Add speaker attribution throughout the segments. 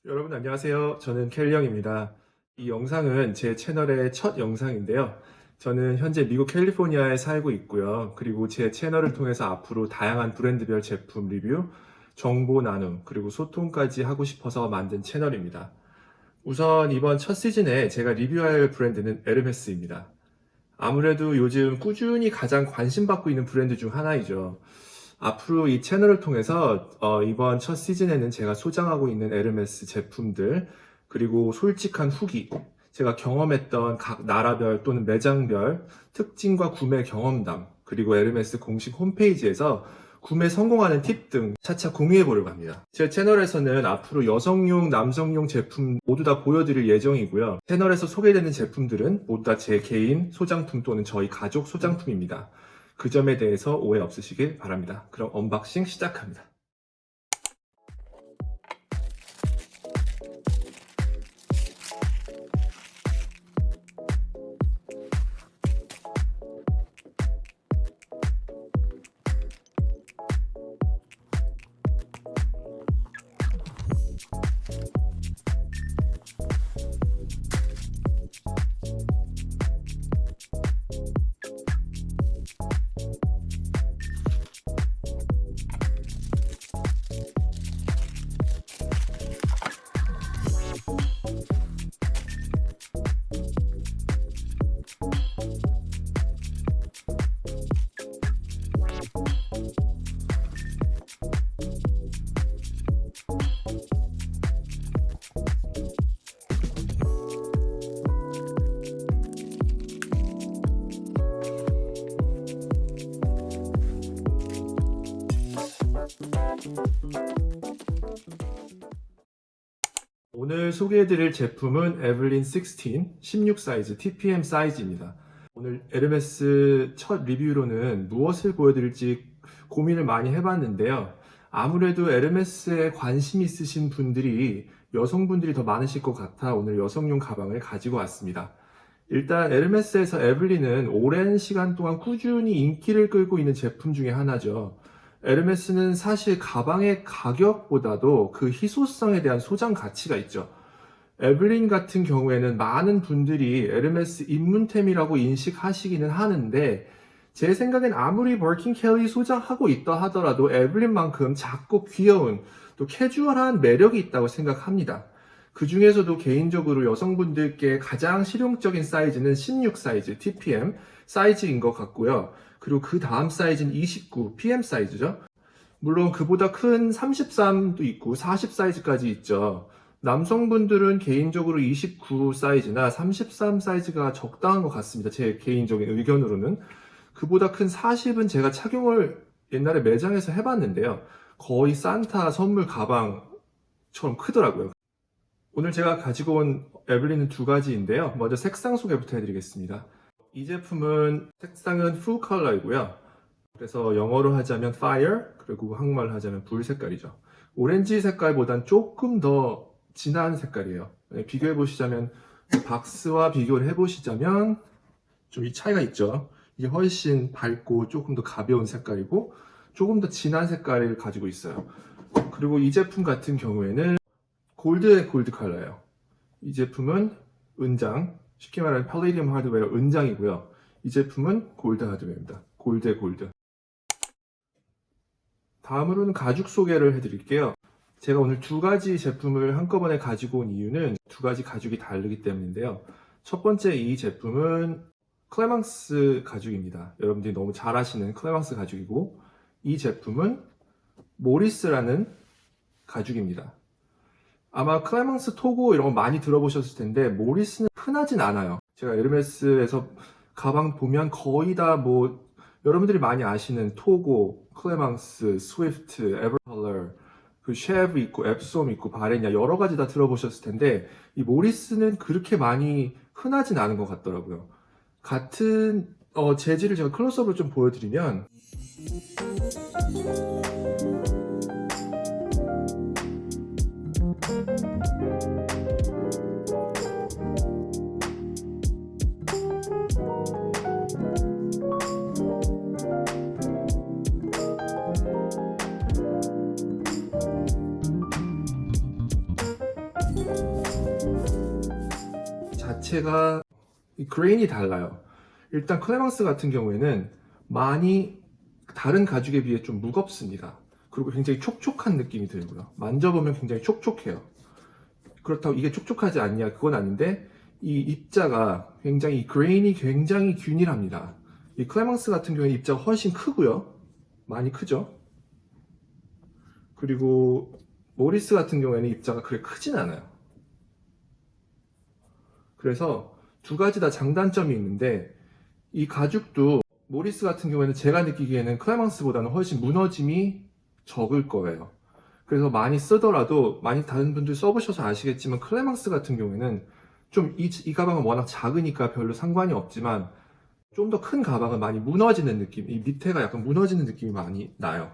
Speaker 1: 여러분 안녕하세요. 저는 켈리 형입니다. 이 영상은 제 채널의 첫 영상인데요. 저는 현재 미국 캘리포니아에 살고 있고요. 그리고 제 채널을 통해서 앞으로 다양한 브랜드별 제품 리뷰, 정보 나눔, 그리고 소통까지 하고 싶어서 만든 채널입니다. 우선 이번 첫 시즌에 제가 리뷰할 브랜드는 에르메스입니다. 아무래도 요즘 꾸준히 가장 관심받고 있는 브랜드 중 하나이죠. 앞으로 이 채널을 통해서 이번 첫 시즌에는 제가 소장하고 있는 에르메스 제품들, 그리고 솔직한 후기, 제가 경험했던 각 나라별 또는 매장별 특징과 구매 경험담, 그리고 에르메스 공식 홈페이지에서 구매 성공하는 팁 등 차차 공유해 보려고 합니다. 제 채널에서는 앞으로 여성용, 남성용 제품 모두 다 보여드릴 예정이고요. 채널에서 소개되는 제품들은 모두 다 제 개인 소장품 또는 저희 가족 소장품입니다. 그 점에 대해서 오해 없으시길 바랍니다. 그럼 언박싱 시작합니다. 오늘 소개해드릴 제품은 에블린 16 사이즈 TPM 사이즈입니다. 오늘 에르메스 첫 리뷰로는 무엇을 보여드릴지 고민을 많이 해봤는데요. 아무래도 에르메스에 관심 있으신 분들이 여성분들이 더 많으실 것 같아 오늘 여성용 가방을 가지고 왔습니다. 일단 에르메스에서 에블린은 오랜 시간 동안 꾸준히 인기를 끌고 있는 제품 중에 하나죠. 에르메스는 사실 가방의 가격보다도 그 희소성에 대한 소장 가치가 있죠. 에블린 같은 경우에는 많은 분들이 에르메스 입문템이라고 인식하시기는 하는데, 제 생각엔 아무리 버킨 켈리 소장하고 있다 하더라도 에블린만큼 작고 귀여운 또 캐주얼한 매력이 있다고 생각합니다. 그 중에서도 개인적으로 여성분들께 가장 실용적인 사이즈는 16 사이즈 TPM 사이즈인 것 같고요. 그리고 그 다음 사이즈는 29 PM 사이즈죠. 물론 그보다 큰 33도 있고 40 사이즈까지 있죠. 남성분들은 개인적으로 29 사이즈나 33 사이즈가 적당한 것 같습니다. 제 개인적인 의견으로는. 그보다 큰 40은 제가 착용을 옛날에 매장에서 해봤는데요. 거의 산타 선물 가방처럼 크더라고요. 오늘 제가 가지고 온 에블린은 두 가지인데요. 먼저 색상 소개부터 해드리겠습니다. 이 제품은 색상은 풀 컬러이고요. 그래서 영어로 하자면 fire, 그리고 한국말로 하자면 불 색깔이죠. 오렌지 색깔보단 조금 더 진한 색깔이에요. 비교해 보시자면, 박스와 비교를 해보시자면 좀 이 차이가 있죠. 이게 훨씬 밝고 조금 더 가벼운 색깔이고 조금 더 진한 색깔을 가지고 있어요. 그리고 이 제품 같은 경우에는 골드의 골드 컬러예요. 이 제품은 은장, 쉽게 말하면 팔레디움 하드웨어 은장이고요. 이 제품은 골드 하드웨어입니다. 골드의 골드. 다음으로는 가죽 소개를 해드릴게요. 제가 오늘 두 가지 제품을 한꺼번에 가지고 온 이유는 두 가지 가죽이 다르기 때문인데요. 첫 번째, 이 제품은 클레망스 가죽입니다. 여러분들이 너무 잘 아시는 클레망스 가죽이고, 이 제품은 모리스라는 가죽입니다. 아마 클레망스, 토고 이런 거 많이 들어보셨을 텐데 모리스는 흔하진 않아요. 제가 에르메스에서 가방 보면 거의 다 뭐 여러분들이 많이 아시는 토고, 클레망스, 스위프트, 에버컬러, 그 쉐브 있고 앱솜 있고 바레냐 여러 가지 다 들어보셨을 텐데, 이 모리스는 그렇게 많이 흔하진 않은 것 같더라고요. 같은 재질을 제가 클로즈업으로 좀 보여드리면 자체가 이 그레인이 달라요. 일단 클레망스 같은 경우에는 많이 다른 가죽에 비해 좀 무겁습니다. 그리고 굉장히 촉촉한 느낌이 들고요. 만져보면 굉장히 촉촉해요. 그렇다고 이게 촉촉하지 않냐? 그건 아닌데 이 입자가 굉장히 그레인이 굉장히 균일합니다. 이 클레망스 같은 경우에 입자가 훨씬 크고요. 많이 크죠. 그리고 모리스 같은 경우에는 입자가 그렇게 크진 않아요. 그래서 두 가지 다 장단점이 있는데 이 가죽도 모리스 같은 경우에는 제가 느끼기에는 클라이망스보다는 훨씬 무너짐이 적을 거예요. 그래서 많이 쓰더라도 많이 다른 분들 써보셔서 아시겠지만 클라이망스 같은 경우에는 좀 이 가방은 워낙 작으니까 별로 상관이 없지만 좀 더 큰 가방은 많이 무너지는 느낌, 이 밑에가 약간 무너지는 느낌이 많이 나요.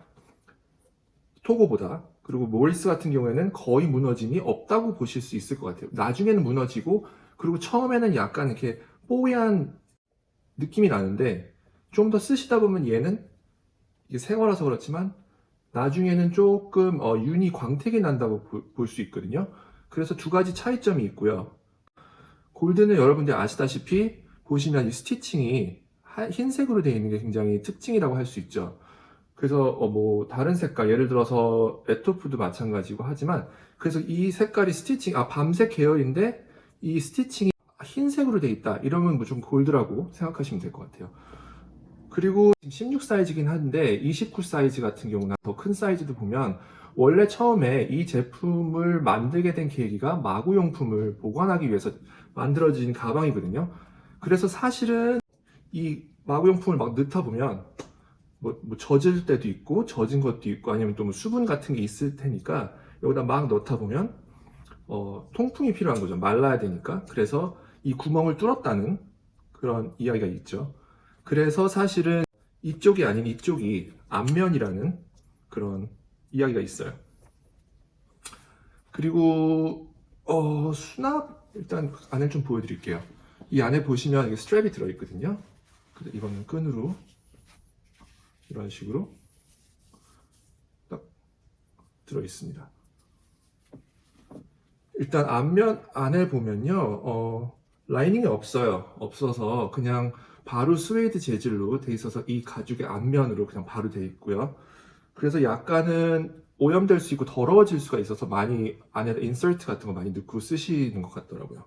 Speaker 1: 토고보다. 그리고 모리스 같은 경우에는 거의 무너짐이 없다고 보실 수 있을 것 같아요. 나중에는 무너지고, 그리고 처음에는 약간 이렇게 뽀얀 느낌이 나는데, 좀 더 쓰시다 보면 얘는, 이게 새 거라서 그렇지만, 나중에는 조금 윤이 광택이 난다고 볼 수 있거든요. 그래서 두 가지 차이점이 있고요. 골드는 여러분들 아시다시피, 보시면 이 스티칭이 흰색으로 되어 있는 게 굉장히 특징이라고 할 수 있죠. 그래서 뭐 다른 색깔, 예를 들어서 에토프도 마찬가지고 하지만, 그래서 이 색깔이 스티칭, 밤색 계열인데 이 스티칭이 흰색으로 돼 있다 이러면 좀 골드라고 생각하시면 될 것 같아요. 그리고 16 사이즈긴 한데 29 사이즈 같은 경우나 더 큰 사이즈도 보면, 원래 처음에 이 제품을 만들게 된 계기가 마구용품을 보관하기 위해서 만들어진 가방이거든요. 그래서 사실은 이 마구용품을 막 넣다 보면 뭐 젖을 때도 있고 젖은 것도 있고 아니면 또 뭐 수분 같은 게 있을 테니까 여기다 막 넣다 보면 통풍이 필요한 거죠. 말라야 되니까. 그래서 이 구멍을 뚫었다는 그런 이야기가 있죠. 그래서 사실은 이쪽이 아닌 이쪽이 앞면이라는 그런 이야기가 있어요. 그리고 수납 일단 안을 좀 보여드릴게요. 이 안에 보시면 스트랩이 들어있거든요. 이거는 끈으로 이런 식으로 딱 들어있습니다. 일단 앞면 안에 보면요, 라이닝이 없어서 그냥 바로 스웨이드 재질로 돼 있어서 이 가죽의 앞면으로 그냥 바로 돼 있고요. 그래서 약간은 오염될 수 있고 더러워질 수가 있어서 많이 안에다 인서트 같은 거 많이 넣고 쓰시는 것 같더라고요.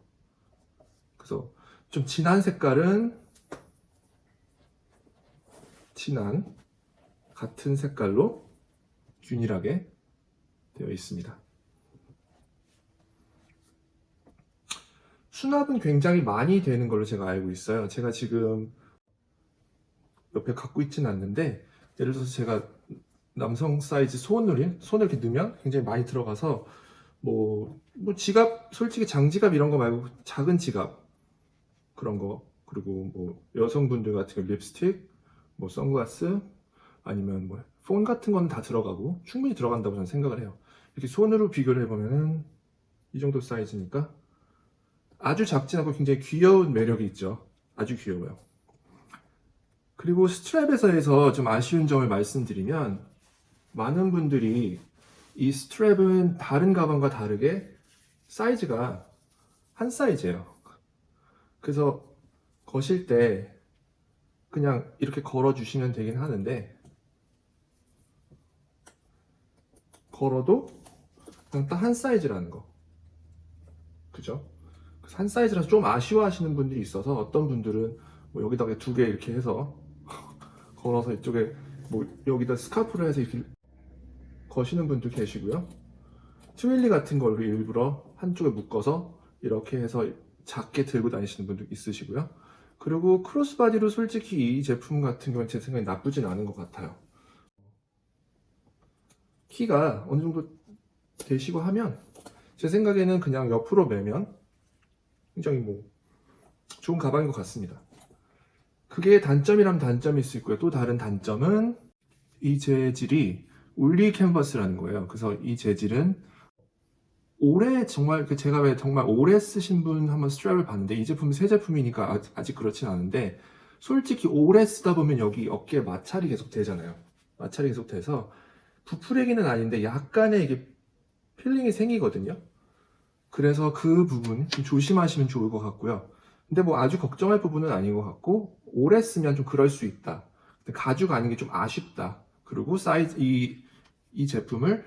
Speaker 1: 그래서 좀 진한 색깔은 진한 같은 색깔로 균일하게 되어 있습니다. 수납은 굉장히 많이 되는 걸로 제가 알고 있어요. 제가 지금 옆에 갖고 있지는 않는데, 예를 들어서 제가 남성 사이즈 손을 이렇게 넣으면 굉장히 많이 들어가서 뭐 지갑, 솔직히 장지갑 이런 거 말고 작은 지갑 그런 거, 그리고 뭐 여성분들 같은 경우 립스틱, 뭐 선글라스, 아니면 뭐 폰 같은 건 다 들어가고 충분히 들어간다고 저는 생각을 해요. 이렇게 손으로 비교를 해보면은 이 정도 사이즈니까 아주 작진 않고 굉장히 귀여운 매력이 있죠. 아주 귀여워요. 그리고 스트랩에서 좀 아쉬운 점을 말씀드리면, 많은 분들이 이 스트랩은 다른 가방과 다르게 사이즈가 한 사이즈예요. 그래서 거실 때 그냥 이렇게 걸어 주시면 되긴 하는데, 걸어도 그냥 딱 한 사이즈라는 거. 그죠? 그래서 한 사이즈라서 좀 아쉬워하시는 분들이 있어서, 어떤 분들은 뭐 여기다가 두 개 이렇게 해서 걸어서 이쪽에 뭐 여기다 스카프를 해서 이렇게 거시는 분도 계시고요. 트윌리 같은 걸로 일부러 한쪽에 묶어서 이렇게 해서 작게 들고 다니시는 분도 있으시고요. 그리고 크로스바디로 솔직히 이 제품 같은 경우는 제 생각에 나쁘진 않은 것 같아요. 키가 어느 정도 되시고 하면 제 생각에는 그냥 옆으로 매면 굉장히 뭐 좋은 가방인 것 같습니다. 그게 단점이라면 단점일 수 있고요. 또 다른 단점은 이 재질이 올리 캔버스라는 거예요. 그래서 이 재질은 오래 정말 제가 왜 정말 오래 쓰신 분 한번 스트랩을 봤는데 이 제품은 새 제품이니까 아직 그렇진 않은데 솔직히 오래 쓰다 보면 여기 어깨에 마찰이 계속 되잖아요. 마찰이 계속 돼서 부풀리기는 아닌데 약간의 이게 필링이 생기거든요. 그래서 그 부분 좀 조심하시면 좋을 것 같고요. 근데 뭐 아주 걱정할 부분은 아닌 것 같고 오래 쓰면 좀 그럴 수 있다. 가져가는 게 좀 아쉽다. 그리고 사이즈 이 제품을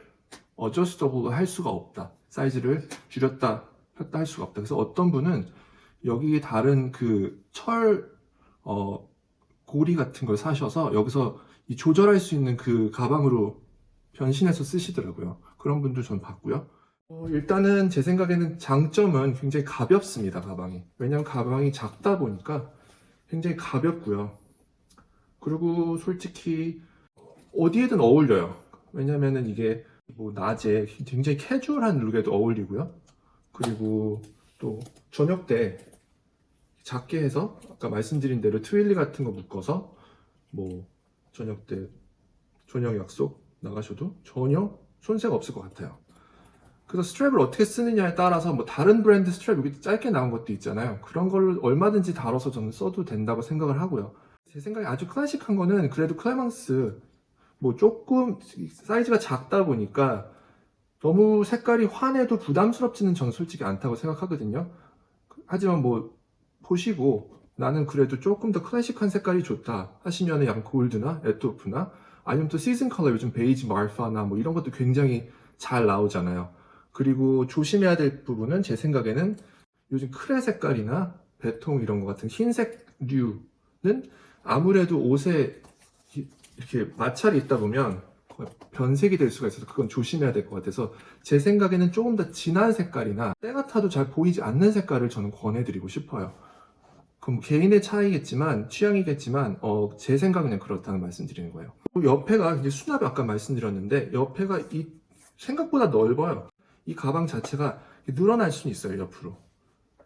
Speaker 1: 어저스터블로 할 수가 없다. 사이즈를 줄였다 폈다 할 수가 없다. 그래서 어떤 분은 여기에 다른 그 고리 같은 걸 사셔서 여기서 이 조절할 수 있는 그 가방으로 변신해서 쓰시더라고요. 그런 분도 전 봤고요. 일단은 제 생각에는 장점은 굉장히 가볍습니다, 가방이. 왜냐면 가방이 작다 보니까 굉장히 가볍고요. 그리고 솔직히 어디에든 어울려요. 왜냐면은 이게 뭐 낮에 굉장히 캐주얼한 룩에도 어울리고요. 그리고 또 저녁 때 작게 해서 아까 말씀드린 대로 트윌리 같은 거 묶어서 뭐 저녁 때 저녁 약속 나가셔도 전혀 손색 없을 것 같아요. 그래서 스트랩을 어떻게 쓰느냐에 따라서 뭐 다른 브랜드 스트랩 여기 짧게 나온 것도 있잖아요. 그런 걸 얼마든지 다뤄서 저는 써도 된다고 생각을 하고요. 제 생각에 아주 클래식한 거는 그래도 클레망스 뭐 조금 사이즈가 작다 보니까 너무 색깔이 환해도 부담스럽지는 저는 솔직히 않다고 생각하거든요. 하지만 뭐 보시고 나는 그래도 조금 더 클래식한 색깔이 좋다 하시면은 약간 골드나 에토프나 아니면 또 시즌 컬러 요즘 베이지 말파나 뭐 이런 것도 굉장히 잘 나오잖아요. 그리고 조심해야 될 부분은 제 생각에는 요즘 크레 색깔이나 베통 이런 것 같은 흰색류는 아무래도 옷에 이렇게 마찰이 있다 보면 변색이 될 수가 있어서 그건 조심해야 될 것 같아서 제 생각에는 조금 더 진한 색깔이나 때 같아도 잘 보이지 않는 색깔을 저는 권해드리고 싶어요. 그럼 개인의 차이겠지만 취향이겠지만 제 생각은 그냥 그렇다는 말씀드리는 거예요. 옆에가 이제 수납이 아까 말씀드렸는데 옆에가 생각보다 넓어요. 이 가방 자체가 늘어날 수는 있어요, 옆으로.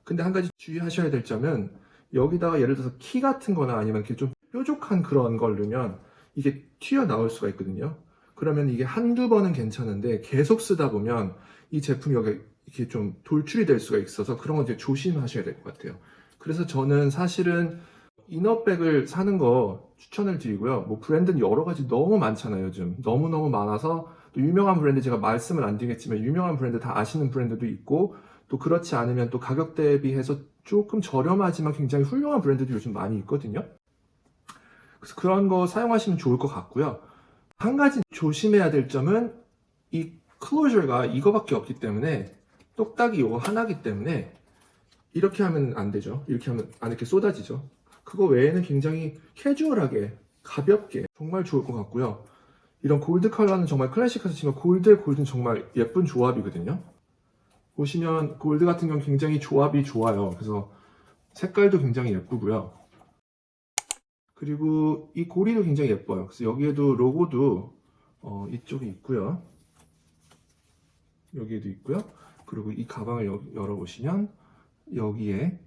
Speaker 1: 근데 한 가지 주의하셔야 될 점은 여기다가 예를 들어서 키 같은 거나 아니면 이렇게 좀 뾰족한 그런 걸 넣으면 이게 튀어나올 수가 있거든요. 그러면 이게 한두 번은 괜찮은데 계속 쓰다 보면 이 제품이 여기 이렇게 좀 돌출이 될 수가 있어서 그런 건 이제 조심하셔야 될 것 같아요. 그래서 저는 사실은 이너백을 사는 거 추천을 드리고요. 뭐 브랜드는 여러 가지 너무 많잖아요, 요즘. 너무너무 많아서 또 유명한 브랜드 제가 말씀을 안 드리겠지만 유명한 브랜드 다 아시는 브랜드도 있고 또 그렇지 않으면 또 가격 대비해서 조금 저렴하지만 굉장히 훌륭한 브랜드도 요즘 많이 있거든요. 그래서 그런 거 사용하시면 좋을 것 같고요. 한 가지 조심해야 될 점은 이 클로저가 이거밖에 없기 때문에 똑딱이 이거 하나기 때문에 이렇게 하면 안 되죠. 이렇게 하면 안 이렇게 쏟아지죠. 그거 외에는 굉장히 캐주얼하게 가볍게 정말 좋을 것 같고요. 이런 골드 컬러는 정말 클래식해서 지금 골드의 골드는 정말 예쁜 조합이거든요. 보시면 골드 같은 경우는 굉장히 조합이 좋아요. 그래서 색깔도 굉장히 예쁘고요. 그리고 이 고리도 굉장히 예뻐요. 그래서 여기에도 로고도 이쪽에 있고요. 여기에도 있고요. 그리고 이 가방을 열어보시면 여기에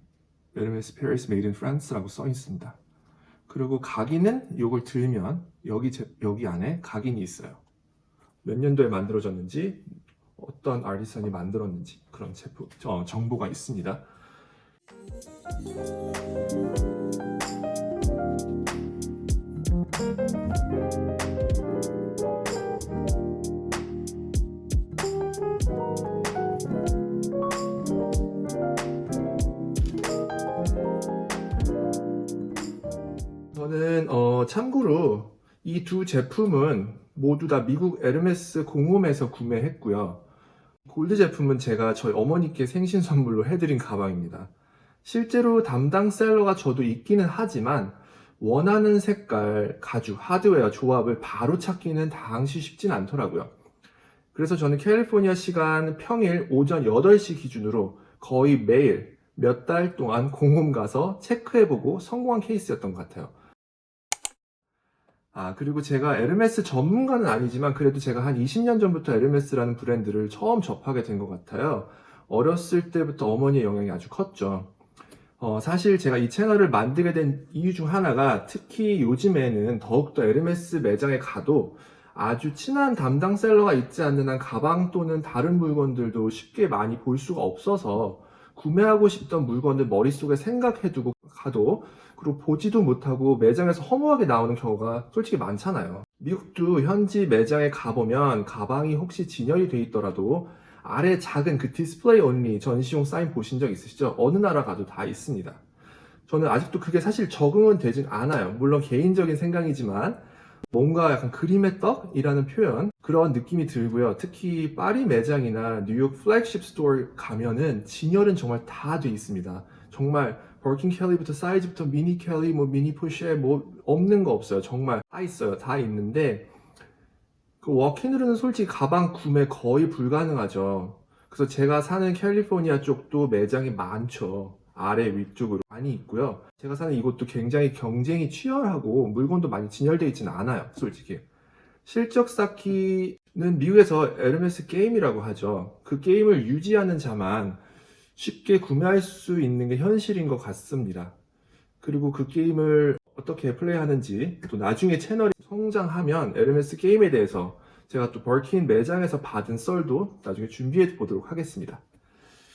Speaker 1: 에르메스 페리스 메이드 인 프랑스라고 써 있습니다. 그리고 각인은 이걸 들면 여기 안에 각인이 있어요. 몇 년도에 만들어졌는지 어떤 아티스트이 만들었는지 그런 정보가 있습니다. 저는 참고로 이 두 제품은 모두 다 미국 에르메스 공홈에서 구매했고요. 골드 제품은 제가 저희 어머니께 생신 선물로 해드린 가방입니다. 실제로 담당 셀러가 저도 있기는 하지만 원하는 색깔, 가죽, 하드웨어 조합을 바로 찾기는 당시 쉽진 않더라고요. 그래서 저는 캘리포니아 시간 평일 오전 8시 기준으로 거의 매일 몇 달 동안 공홈 가서 체크해보고 성공한 케이스였던 것 같아요. 그리고 제가 에르메스 전문가는 아니지만 그래도 제가 한 20년 전부터 에르메스라는 브랜드를 처음 접하게 된 것 같아요. 어렸을 때부터 어머니의 영향이 아주 컸죠. 사실 제가 이 채널을 만들게 된 이유 중 하나가 특히 요즘에는 더욱더 에르메스 매장에 가도 아주 친한 담당 셀러가 있지 않는 한 가방 또는 다른 물건들도 쉽게 많이 볼 수가 없어서 구매하고 싶던 물건들 머릿속에 생각해두고 가도 그리고 보지도 못하고 매장에서 허무하게 나오는 경우가 솔직히 많잖아요. 미국도 현지 매장에 가보면 가방이 혹시 진열이 돼 있더라도 아래 작은 그 디스플레이 온리 전시용 사인 보신 적 있으시죠? 어느 나라 가도 다 있습니다. 저는 아직도 그게 사실 적응은 되진 않아요. 물론 개인적인 생각이지만 뭔가 약간 그림의 떡이라는 표현 그런 느낌이 들고요. 특히 파리 매장이나 뉴욕 플래그십 스토어 가면은 진열은 정말 다 돼 있습니다. 정말 버킨 켈리부터 사이즈부터 미니 켈리 뭐 미니 포쉐 뭐 없는 거 없어요. 정말 다 있어요. 다 있는데 그 워킹으로는 솔직히 가방 구매 거의 불가능하죠. 그래서 제가 사는 캘리포니아 쪽도 매장이 많죠. 아래 위쪽으로 많이 있고요. 제가 사는 이곳도 굉장히 경쟁이 치열하고 물건도 많이 진열되어 있지는 않아요. 솔직히. 실적 쌓기는 미국에서 에르메스 게임이라고 하죠. 그 게임을 유지하는 자만 쉽게 구매할 수 있는 게 현실인 것 같습니다. 그리고 그 게임을 어떻게 플레이하는지 또 나중에 채널이 성장하면 에르메스 게임에 대해서 제가 또 벌킨 매장에서 받은 썰도 나중에 준비해 보도록 하겠습니다.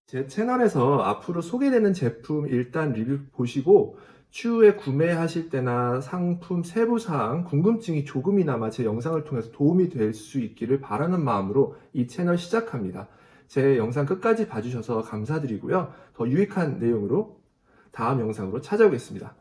Speaker 1: 제 채널에서 앞으로 소개되는 제품 일단 리뷰 보시고 추후에 구매하실 때나 상품 세부사항 궁금증이 조금이나마 제 영상을 통해서 도움이 될 수 있기를 바라는 마음으로 이 채널 시작합니다. 제 영상 끝까지 봐주셔서 감사드리고요. 더 유익한 내용으로 다음 영상으로 찾아오겠습니다.